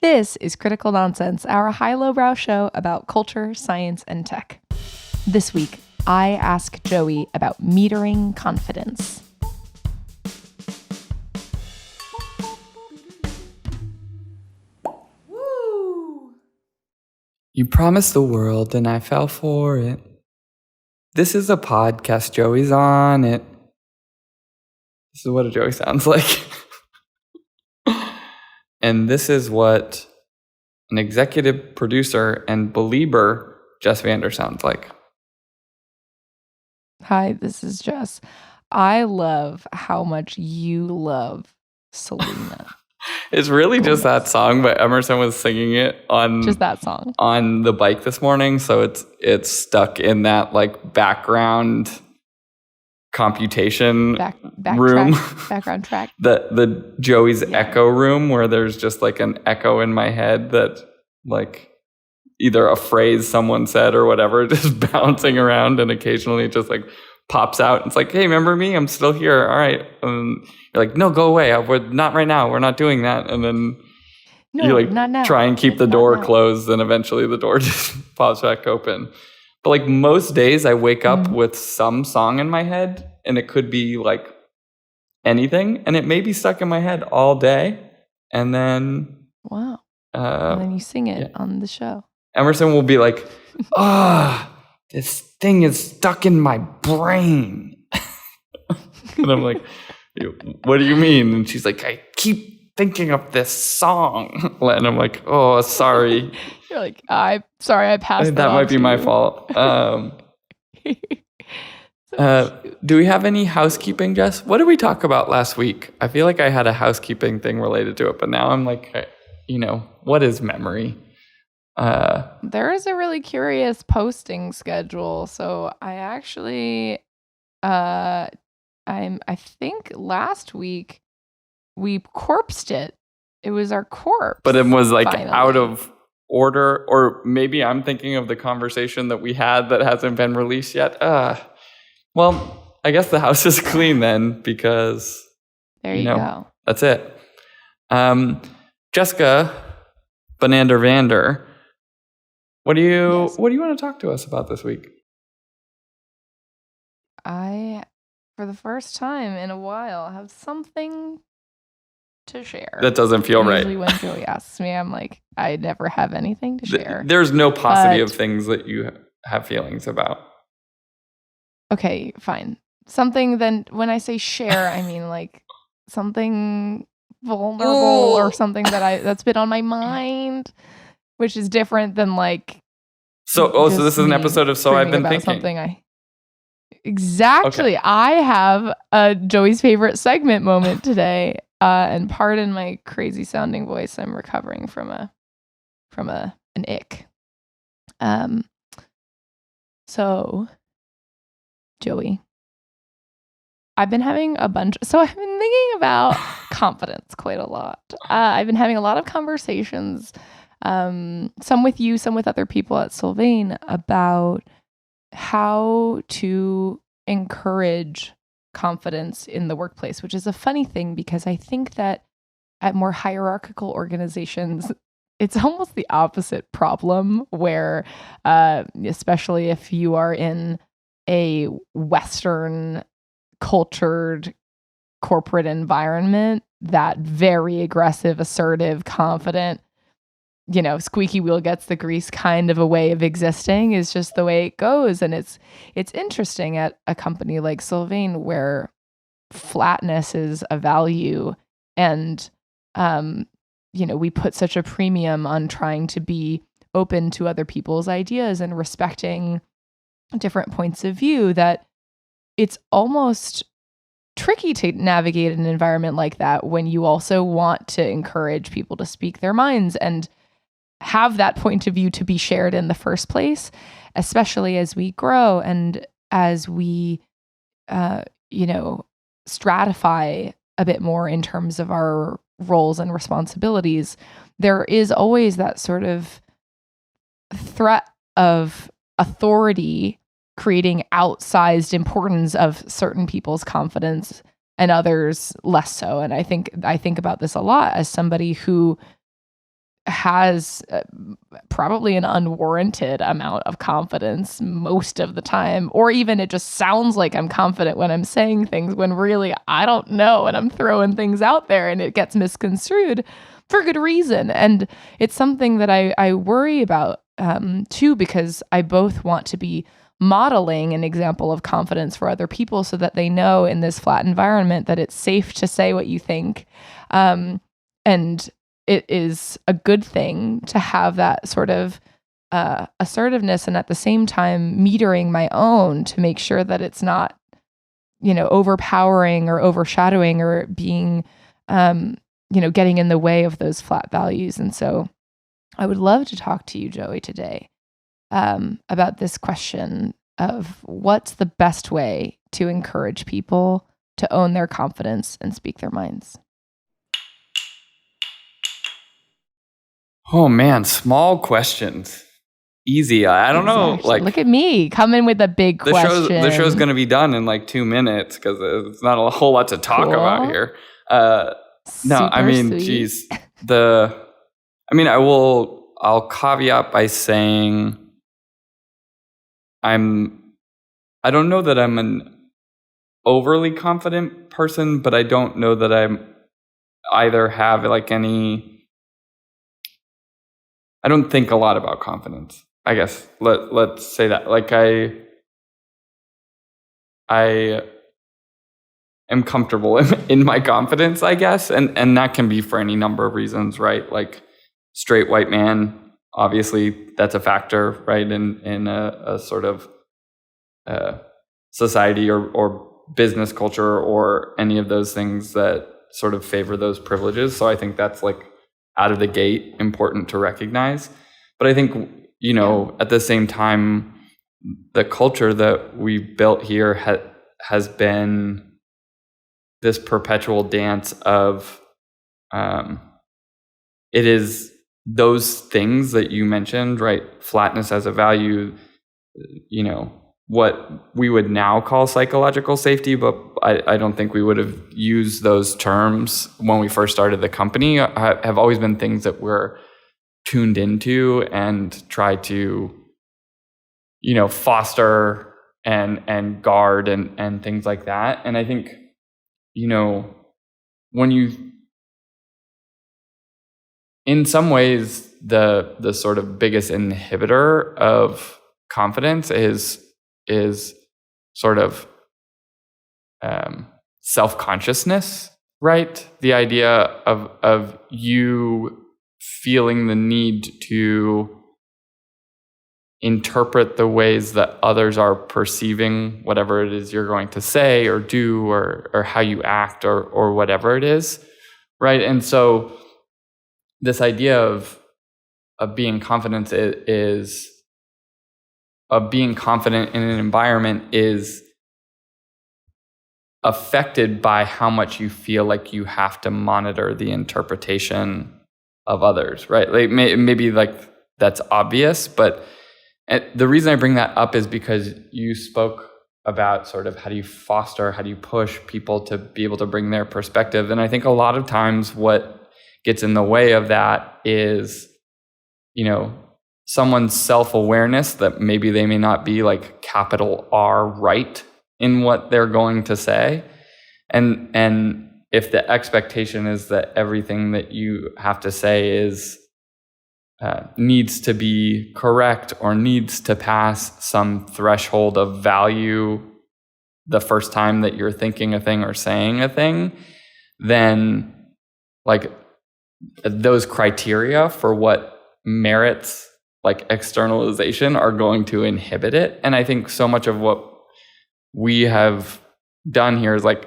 This is Critical Nonsense, our high-lowbrow show about culture, science, and tech. This week, I ask Joey about metering confidence. Woo! You promised the world and I fell for it. This is a podcast, Joey's on it. This is what a Joey sounds like. And this is what an executive producer and believer Jess Vander sounds like. Hi, this is Jess. I love how much you love Selena. It's really just that song, but Emerson was singing it on just that song on the bike this morning, so it's stuck in that like background computation room, background track. the Joey's echo room where there's just like an echo in my head that like either a phrase someone said or whatever just bouncing around, and occasionally it just like pops out. It's like, hey, remember me? I'm still here. All right. You're like, no, go away. We're not right now. We're not doing that. And then you like not now. Try and keep the door closed, and eventually the door just pops back open. But like most days I wake up with some song in my head, and it could be like anything, and it may be stuck in my head all day. And then wow. And then you sing it on the show. Emerson will be like, this thing is stuck in my brain. And I'm like, what do you mean? And she's like, I keep thinking of this song. And I'm like, oh, sorry. You're like, I'm sorry, I passed that might be my fault. Do we have any housekeeping, Jess? What did we talk about last week? I feel like I had a housekeeping thing related to it, but now I'm like, what is memory? There is a really curious posting schedule. So I actually, I think last week we corpsed it. It was our corpse. But it was like finally out of order, or maybe I'm thinking of the conversation that we had that hasn't been released yet. Well, I guess the house is clean then, because there you go. That's it. Jessica Benander Vander, what do you want to talk to us about this week? I, for the first time in a while, have something to share. That doesn't feel right. Usually when Joey asks me, I'm like, I never have anything to share. There's no paucity of things that you have feelings about. Okay, fine. Something then, when I say share, I mean like something vulnerable or something that's been on my mind, which is different than like. So this is an episode of So I've Been Thinking. Something exactly. Okay. I have a Joey's favorite segment moment today, and pardon my crazy sounding voice. I'm recovering from an ick. So, Joey, I've been having I've been thinking about confidence quite a lot. I've been having a lot of conversations, some with you, some with other people at Sylvain, about how to encourage confidence in the workplace, which is a funny thing because I think that at more hierarchical organizations, it's almost the opposite problem where, especially if you are in a Western cultured corporate environment, that very aggressive, assertive, confident, squeaky wheel gets the grease kind of a way of existing is just the way it goes. And it's interesting at a company like Sylvain where flatness is a value, and we put such a premium on trying to be open to other people's ideas and respecting different points of view, that it's almost tricky to navigate an environment like that when you also want to encourage people to speak their minds and have that point of view to be shared in the first place, especially as we grow and as we, stratify a bit more in terms of our roles and responsibilities. There is always that sort of threat of authority creating outsized importance of certain people's confidence and others less so. And I think about this a lot as somebody who has probably an unwarranted amount of confidence most of the time, or even it just sounds like I'm confident when I'm saying things when really I don't know and I'm throwing things out there and it gets misconstrued for good reason. And it's something that I worry about too, because I both want to be modeling an example of confidence for other people so that they know in this flat environment that it's safe to say what you think. And it is a good thing to have that sort of assertiveness, and at the same time metering my own to make sure that it's not, overpowering or overshadowing or being, getting in the way of those flat values. And so I would love to talk to you, Joey, today about this question of what's the best way to encourage people to own their confidence and speak their minds. Oh man, small questions. Easy. I don't know. Like, look at me coming with a big question. The show's going to be done in like 2 minutes because it's not a whole lot to talk about here. Geez. I'll caveat by saying I don't know that I'm an overly confident person, but I don't know that I'm either have like any. I don't think a lot about confidence. I guess let's say that. Like I am comfortable in my confidence, I guess, and that can be for any number of reasons, right? Like straight white man, obviously that's a factor, right? In a sort of society or business culture or any of those things that sort of favor those privileges. So I think that's like out of the gate important to recognize. But I think, at the same time, the culture that we built here has been this perpetual dance of it is those things that you mentioned, right? Flatness as a value, what we would now call psychological safety, but I don't think we would have used those terms when we first started the company, have always been things that we're tuned into and try to, foster and guard and things like that. And I think, when you, in some ways, the sort of biggest inhibitor of confidence is sort of self-consciousness, right? The idea of you feeling the need to interpret the ways that others are perceiving whatever it is you're going to say or do or how you act or whatever it is, right? And so this idea of being confident being confident in an environment is affected by how much you feel like you have to monitor the interpretation of others, right? Like maybe like that's obvious, but the reason I bring that up is because you spoke about sort of how do you push people to be able to bring their perspective. And I think a lot of times what gets in the way of that is, someone's self-awareness that maybe they may not be like capital R right in what they're going to say. And if the expectation is that everything that you have to say is needs to be correct or needs to pass some threshold of value the first time that you're thinking a thing or saying a thing, then like those criteria for what merits like externalization are going to inhibit it. And I think so much of what we have done here is like,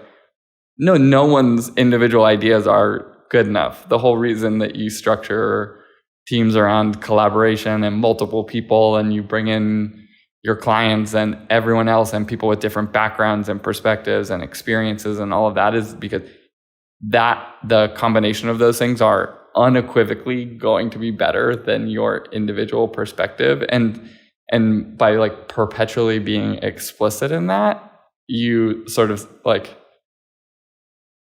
no one's individual ideas are good enough. The whole reason that you structure teams around collaboration and multiple people and you bring in your clients and everyone else and people with different backgrounds and perspectives and experiences and all of that is because the combination of those things are unequivocally going to be better than your individual perspective. And by like perpetually being explicit in that, you sort of like,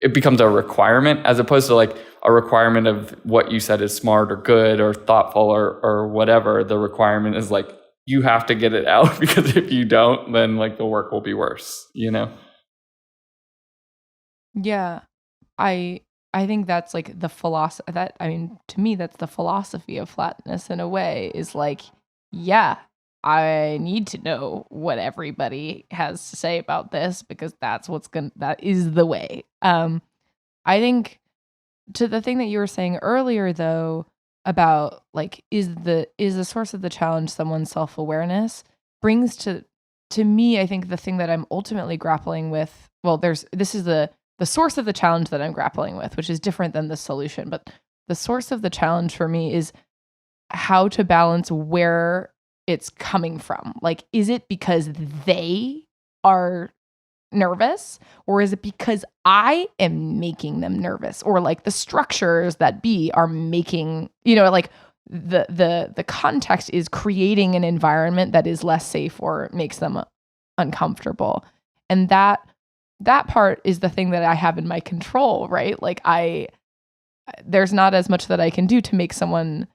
it becomes a requirement as opposed to like, a requirement of what you said is smart or good or thoughtful or whatever. The requirement is like, you have to get it out, because if you don't, then like the work will be worse, Yeah. I think that's like the philosophy to me, that's the philosophy of flatness in a way, is like, yeah, I need to know what everybody has to say about this, because that is the way. I think to the thing that you were saying earlier though, about like, is the source of the challenge someone's self-awareness, brings to me, I think the thing that I'm ultimately grappling with, this is the source of the challenge that I'm grappling with, which is different than the solution. But the source of the challenge for me is how to balance where it's coming from. Like, is it because they are nervous, or is it because I am making them nervous, or like the structures that are making, like the context is creating an environment that is less safe or makes them uncomfortable. And that part is the thing that I have in my control, right? Like there's not as much that I can do to make someone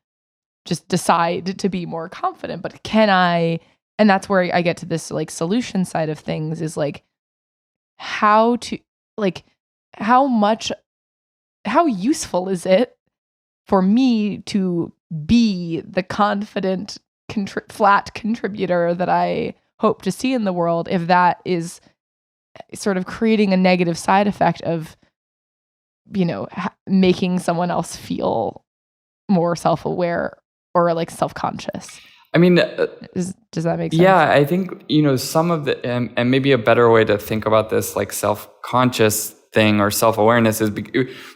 just decide to be more confident, but can I, and that's where I get to this like solution side of things, is like how useful is it for me to be the confident, flat contributor that I hope to see in the world, if that is sort of creating a negative side effect of, making someone else feel more self-aware or like self-conscious. I mean, does that make sense? Yeah, I think, some of the, and maybe a better way to think about this like self-conscious thing or self-awareness is,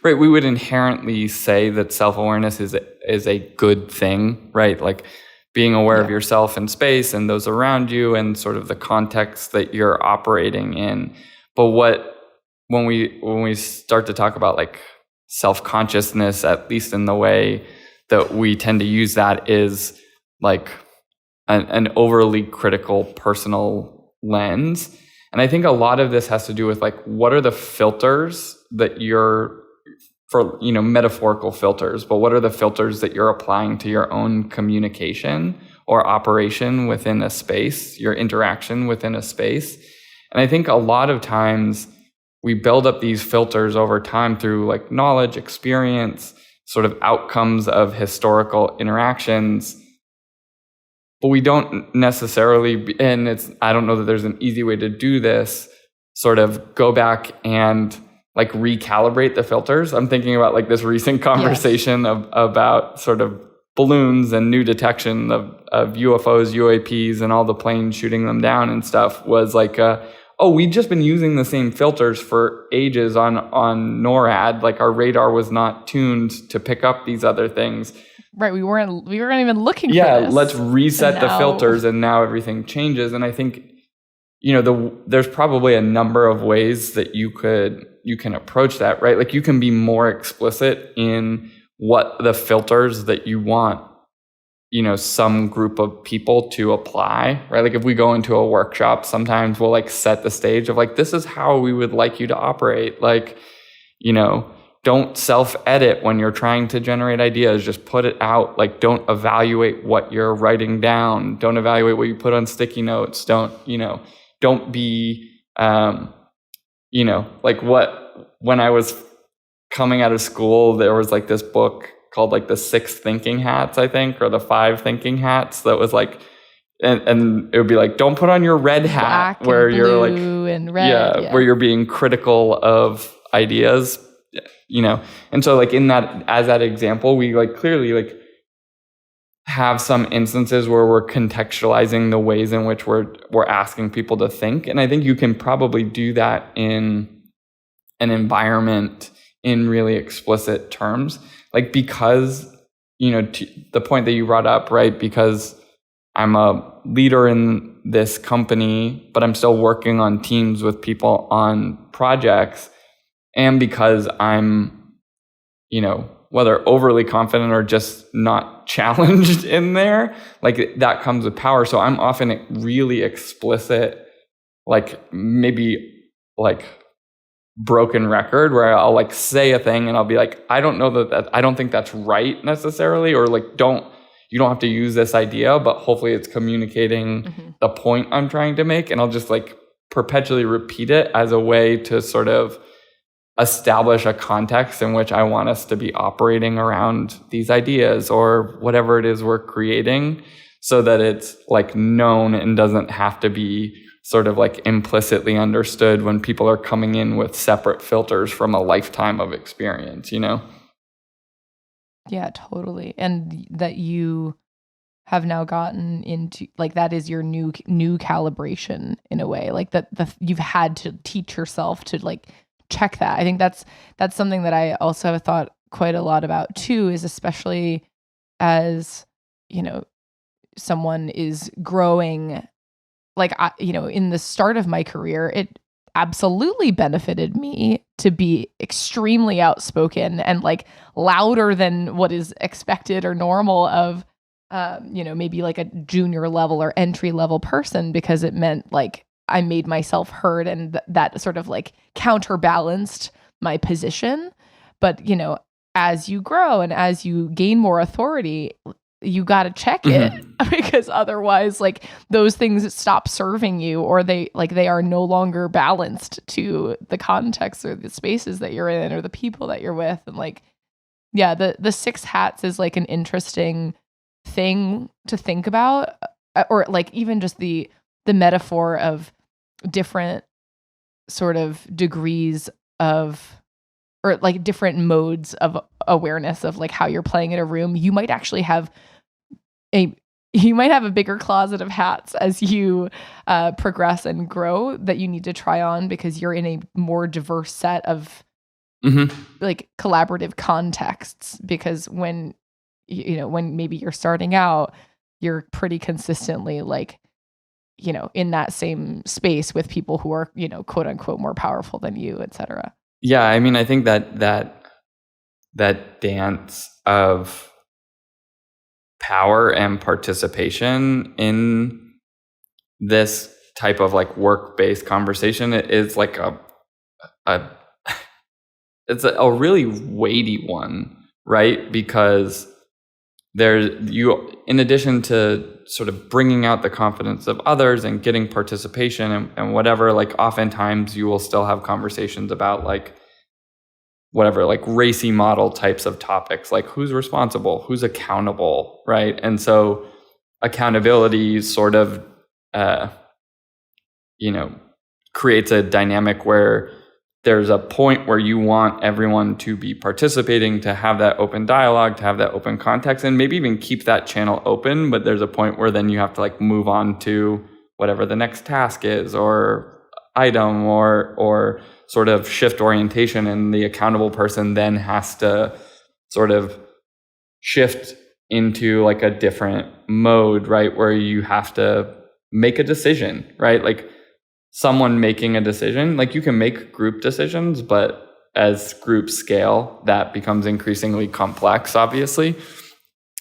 right, we would inherently say that self-awareness is a good thing, right? Like being aware of yourself in space and those around you and sort of the context that you're operating in. But when we start to talk about like self-consciousness, at least in the way that we tend to use that, is like an overly critical personal lens. And I think a lot of this has to do with like, what are the filters that metaphorical filters, but what are the filters that you're applying to your own communication or operation within a space, your interaction within a space? And I think a lot of times we build up these filters over time through like knowledge, experience, sort of outcomes of historical interactions. But we don't necessarily, and I don't know that there's an easy way to do this, sort of go back and like recalibrate the filters. I'm thinking about like this recent conversation about sort of balloons and new detection of UFOs, UAPs, and all the planes shooting them down and stuff, was like, we'd just been using the same filters for ages on NORAD. Like our radar was not tuned to pick up these other things. Right, we weren't even looking for this. Yeah, let's reset the filters, and now everything changes. And I think, there's probably a number of ways that you can approach that, right? Like you can be more explicit in what the filters that you want, some group of people to apply, right? Like if we go into a workshop, sometimes we'll like set the stage of like, this is how we would like you to operate. Like, don't self-edit when you're trying to generate ideas. Just put it out. Like, don't evaluate what you're writing down. Don't evaluate what you put on sticky notes. Don't be, like when I was coming out of school, there was like this book called like the 6 Thinking Hats, I think, or the 5 Thinking Hats, that was like, and it would be like, don't put on your red hat, black where and you're like, blue and red, where you're being critical of ideas. And so like in that, as that example, we like clearly like have some instances where we're contextualizing the ways in which we're asking people to think. And I think you can probably do that in an environment in really explicit terms, like, because, to the point that you brought up, right? Because I'm a leader in this company, but I'm still working on teams with people on projects. And because I'm, whether overly confident or just not challenged in there, like that comes with power. So I'm often really explicit, like maybe like broken record where I'll like say a thing and I'll be like, I don't know that I don't think that's right necessarily, or like, you don't have to use this idea, but hopefully it's communicating the point I'm trying to make. And I'll just like perpetually repeat it as a way to sort of establish a context in which I want us to be operating around these ideas or whatever it is we're creating, so that it's like known and doesn't have to be sort of like implicitly understood when people are coming in with separate filters from a lifetime of experience, you know? Yeah, totally. And that you have now gotten into, like, that is your new calibration in a way, like that you've had to teach yourself to like check that. I think that's something that I also have thought quite a lot about too, is especially as, you know, someone is growing, like, in the start of my career, it absolutely benefited me to be extremely outspoken and like louder than what is expected or normal of, maybe like a junior level or entry level person, because it meant like I made myself heard, and that sort of like counterbalanced my position. But, as you grow and as you gain more authority, you got to check it, because otherwise like those things stop serving you, or they are no longer balanced to the context or the spaces that you're in or the people that you're with. And like, yeah, the 6 hats is like an interesting thing to think about, or like even just the metaphor of different sort of degrees of, or like different modes of awareness of like how you're playing in a room. You might actually have a bigger closet of hats as you progress and grow that you need to try on, because you're in a more diverse set of like collaborative contexts. Because when maybe you're starting out, you're pretty consistently like, in that same space with people who are, quote unquote more powerful than you, etc. Yeah, I mean, I think that dance of power and participation in this type of like work-based conversation is like it's a really weighty one, right? Because in addition to sort of bringing out the confidence of others and getting participation and whatever, like oftentimes you will still have conversations about like whatever, like racy model types of topics, like who's responsible, who's accountable, right? And so accountability sort of, creates a dynamic where there's a point where you want everyone to be participating, to have that open dialogue, to have that open context, and maybe even keep that channel open. But there's a point where then you have to like move on to whatever the next task is or item or sort of shift orientation, and the accountable person then has to sort of shift into like a different mode, right? Where you have to make a decision, right? Like someone making a decision, like you can make group decisions, but as groups scale, that becomes increasingly complex, obviously.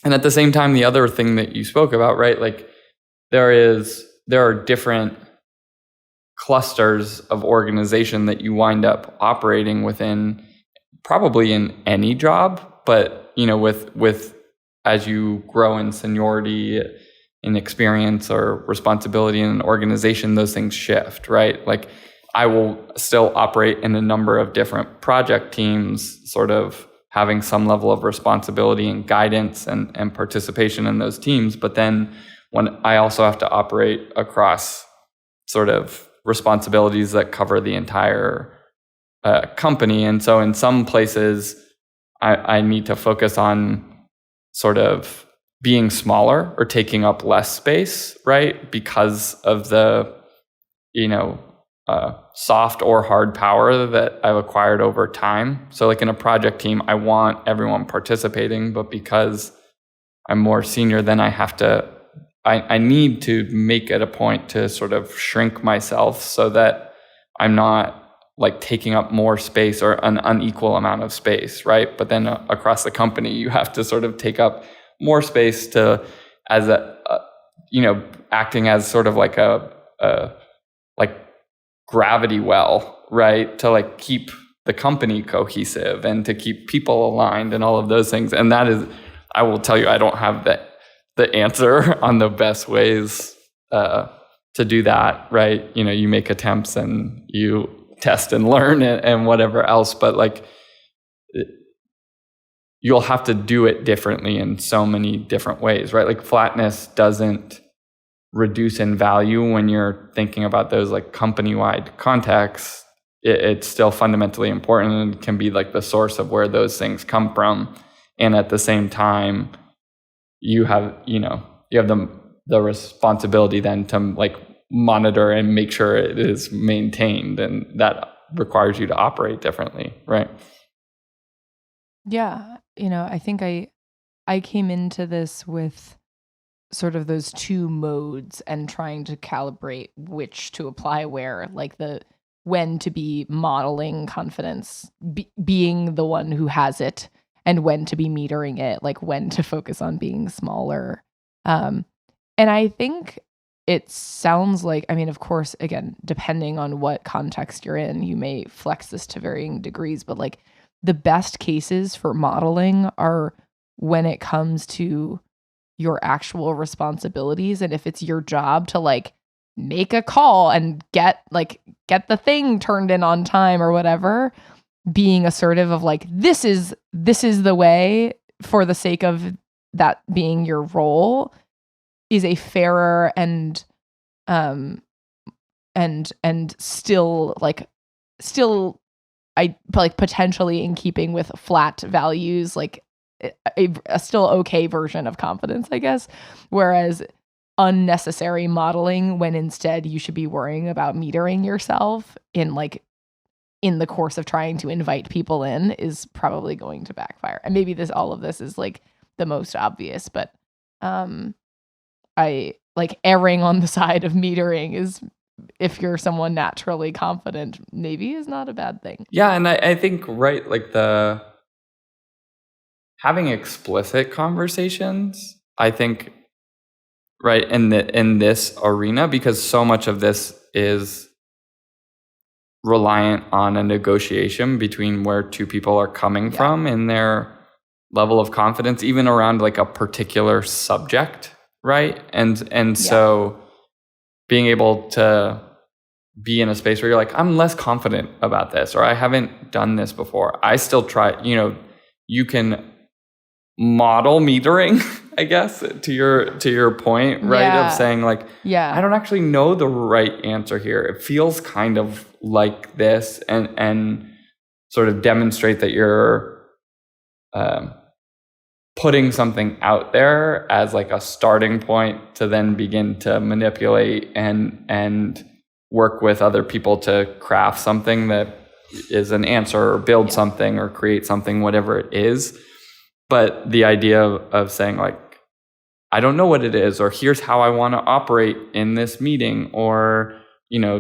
And at the same time, the other thing that you spoke about, right? Like there are different clusters of organization that you wind up operating within, probably in any job, but with as you grow in seniority, in experience or responsibility in an organization, those things shift, right? Like I will still operate in a number of different project teams, sort of having some level of responsibility and guidance and participation in those teams. But then when I also have to operate across sort of responsibilities that cover the entire company. And so in some places, I need to focus on sort of being smaller or taking up less space, right? Because of the, soft or hard power that I've acquired over time. So like in a project team, I want everyone participating, but because I'm more senior, then I need to make it a point to sort of shrink myself so that I'm not like taking up more space or an unequal amount of space, right? But then across the company, you have to sort of take up more space acting as sort of like a gravity well, right? To like keep the company cohesive and to keep people aligned and all of those things. And that is, I will tell you, I don't have the answer on the best ways to do that, right? You know, you make attempts and you test and learn and whatever else, but like you'll have to do it differently in so many different ways, right? Like flatness doesn't reduce in value when you're thinking about those like company-wide contexts. It's still fundamentally important and can be like the source of where those things come from. And at the same time, you have the responsibility then to like monitor and make sure it is maintained, and that requires you to operate differently, right? Yeah. You know, I think I came into this with sort of those two modes and trying to calibrate which to apply where, like the when to be modeling confidence, being the one who has it, and when to be metering it, like when to focus on being smaller. And I think it sounds like, I mean, of course, again, depending on what context you're in, you may flex this to varying degrees, but like the best cases for modeling are when it comes to your actual responsibilities. And if it's your job to like make a call and get the thing turned in on time or whatever, being assertive of like, this is the way for the sake of that being your role is a fairer and still I like potentially in keeping with flat values, like a still okay version of confidence, I guess. Whereas unnecessary modeling, when instead you should be worrying about metering yourself in the course of trying to invite people in, is probably going to backfire. And maybe all of this is like the most obvious, but I like erring on the side of metering is, if you're someone naturally confident, maybe is not a bad thing. Yeah, and I think, right, like having explicit conversations, I think, right, in this arena, because so much of this is reliant on a negotiation between where two people are coming from in their level of confidence, even around like a particular subject, right? And so being able to be in a space where you're like, I'm less confident about this, or I haven't done this before. I still try, you can model metering, I guess, to your point, right? Of saying like, I don't actually know the right answer here. It feels kind of like this, and sort of demonstrate that you're putting something out there as like a starting point to then begin to manipulate and work with other people to craft something that is an answer, or build something or create something, whatever it is. But the idea of saying like, I don't know what it is, or here's how I want to operate in this meeting, or,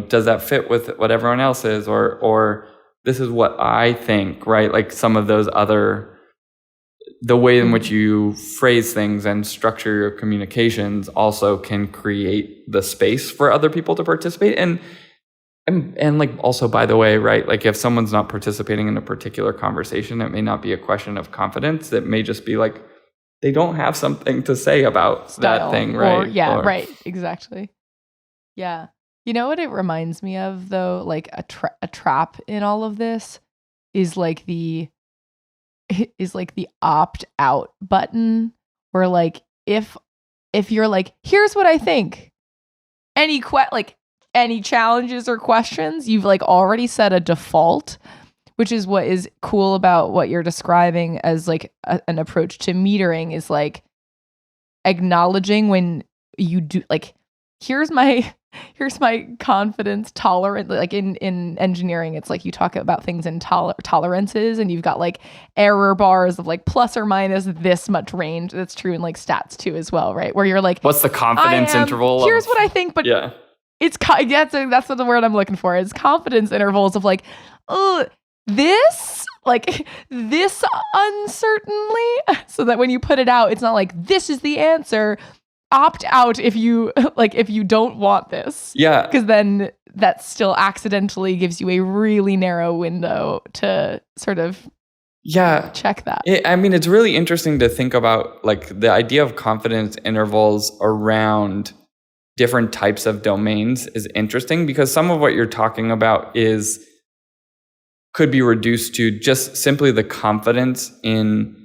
does that fit with what everyone else is, or this is what I think, right? Like some of those other, the way in which you phrase things and structure your communications also can create the space for other people to participate. And like, also, by the way, right, like if someone's not participating in a particular conversation, it may not be a question of confidence. It may just be like, they don't have something to say about that thing, right? Right. Exactly. Yeah. You know what it reminds me of, though? Like a trap in all of this is like the opt out button, where like if you're like, here's what I think, any challenges or questions, you've like already set a default, which is what is cool about what you're describing as like an approach to metering, is like acknowledging when you do, like, here's my confidence tolerant. Like in engineering, it's like you talk about things in tolerances, and you've got like error bars of like plus or minus this much range. That's true in like stats too as well, right? Where you're like, what's the confidence interval? Here's what I think, but it's that's what the word I'm looking for is confidence intervals of like, oh, this uncertainly, so that when you put it out, it's not like this is the answer. Opt out if you don't want this. Yeah. Because then that still accidentally gives you a really narrow window to sort of check that. It's really interesting to think about like the idea of confidence intervals around different types of domains is interesting, because some of what you're talking about could be reduced to just simply the confidence in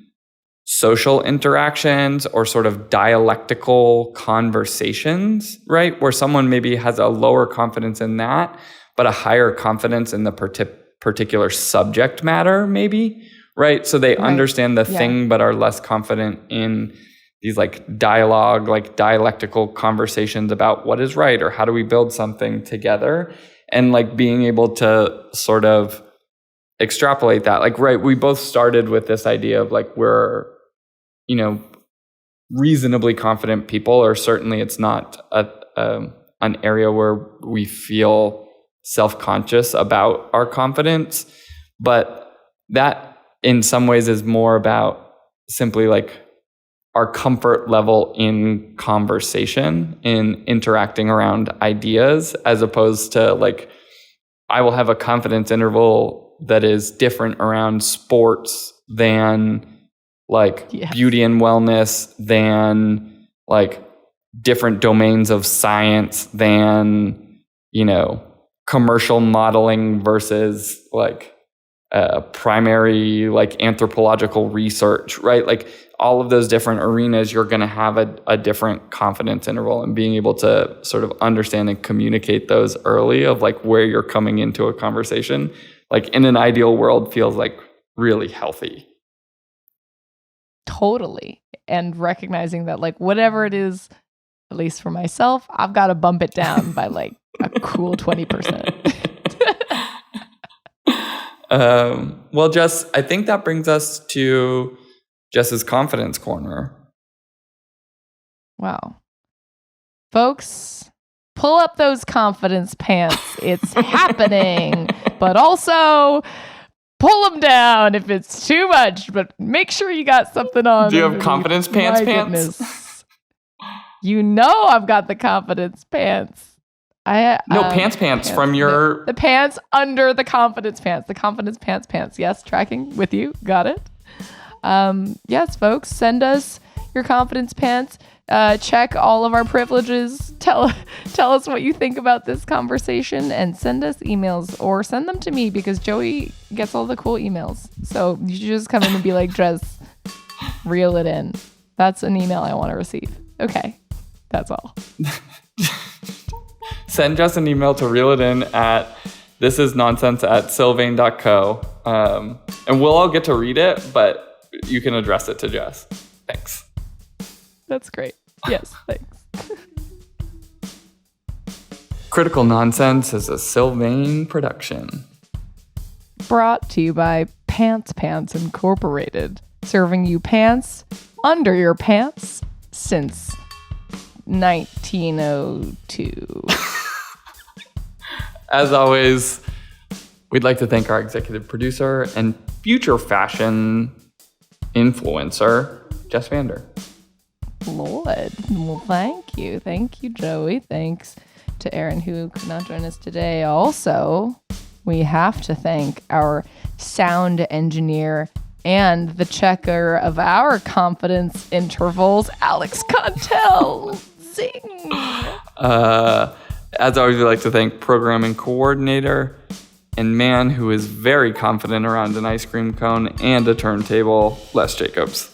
social interactions or sort of dialectical conversations, right? Where someone maybe has a lower confidence in that, but a higher confidence in the particular subject matter, maybe, right? So they understand the thing, but are less confident in these like dialogue, like dialectical conversations about what is right or how do we build something together, and like being able to sort of extrapolate that. Like, right, we both started with this idea of like we're, reasonably confident people, or certainly it's not an area where we feel self-conscious about our confidence. But that in some ways is more about simply like our comfort level in conversation, in interacting around ideas, as opposed to like, I will have a confidence interval that is different around sports than like beauty and wellness, than like different domains of science, than, commercial modeling versus like primary like anthropological research, right? Like all of those different arenas, you're going to have a different confidence interval, and being able to sort of understand and communicate those early of like where you're coming into a conversation, like in an ideal world feels like really healthy. Totally. And recognizing that like whatever it is, at least for myself, I've got to bump it down by like a cool 20%. Well, Jess, I think that brings us to Jess's confidence corner. Wow. Folks, pull up those confidence pants. It's happening. But also pull them down if it's too much, but make sure you got something on. Do you have confidence pants? Goodness. I've got the confidence pants. Pants from your... The pants under the confidence pants. The confidence pants. Yes, tracking with you. Got it. Yes, folks, send us your confidence pants. Check all of our privileges. Tell us what you think about this conversation, and send us emails, or send them to me, because Joey gets all the cool emails. So you should just come in and be like, Jess, reel it in. That's an email I want to receive. Okay, that's all. Send Jess an email to reel it in at thisisnonsense@sylvain.co. And we'll all get to read it, but you can address it to Jess. Thanks. That's great. Yes, thanks. Critical Nonsense is a Sylvain production. Brought to you by Pants Incorporated. Serving you pants under your pants since 1902. As always, we'd like to thank our executive producer and future fashion influencer, Jess Vander. Lord. Well, thank you. Thank you, Joey. Thanks to Aaron, who could not join us today. Also, we have to thank our sound engineer and the checker of our confidence intervals, Alex Contel. Zing! As always, we'd like to thank programming coordinator and man who is very confident around an ice cream cone and a turntable, Les Jacobs.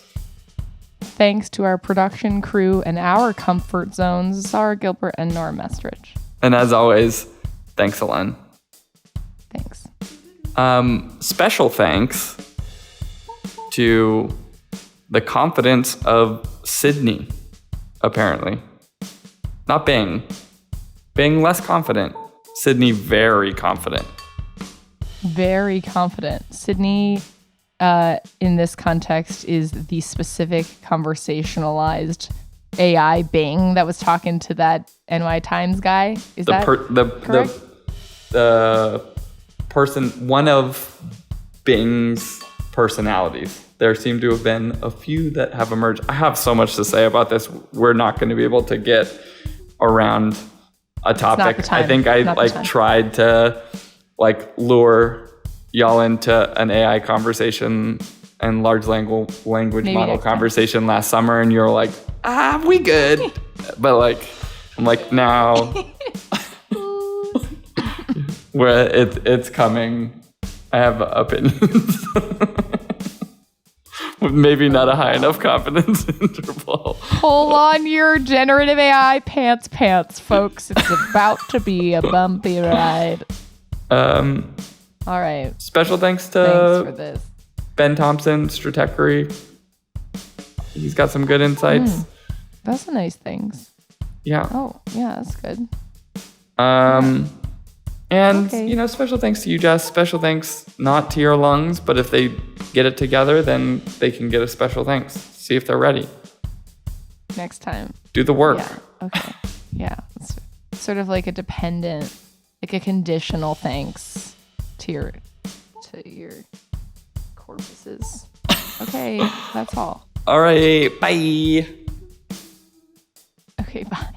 Thanks to our production crew and our comfort zones, Sarah Gilbert and Nora Mestridge. And as always, thanks, Ellen. Thanks. Special thanks to the confidence of Sydney, apparently. Not Bing. Bing less confident. Sydney very confident. Very confident. Sydney, in this context, is the specific conversationalized AI Bing that was talking to that NY Times guy. Is that correct? The person, one of Bing's personalities. There seem to have been a few that have emerged. I have so much to say about this. We're not going to be able to get around a topic. the time. I think I Not the time. tried to lure y'all into an AI conversation and large language Maybe model next time. conversation last summer, and you're like, we good. But I'm now where it's coming. I have opinions. Maybe not a high enough confidence interval. Pull on your generative AI pants, folks. It's about to be a bumpy ride. All right. Special thanks Thanks for to this. Ben Thompson, Stratechery. He's got some good insights. That's a nice things. Yeah. Oh, yeah, that's good. And, Okay. special thanks to you, Jess. Special thanks not to your lungs, but if they get it together, then they can get a special thanks. See if they're ready. Next time. Do the work. Yeah. Okay. Yeah. It's sort of like a dependent, like a conditional thanks to your corpuses. Okay. That's all. All right. Bye. Okay. Bye.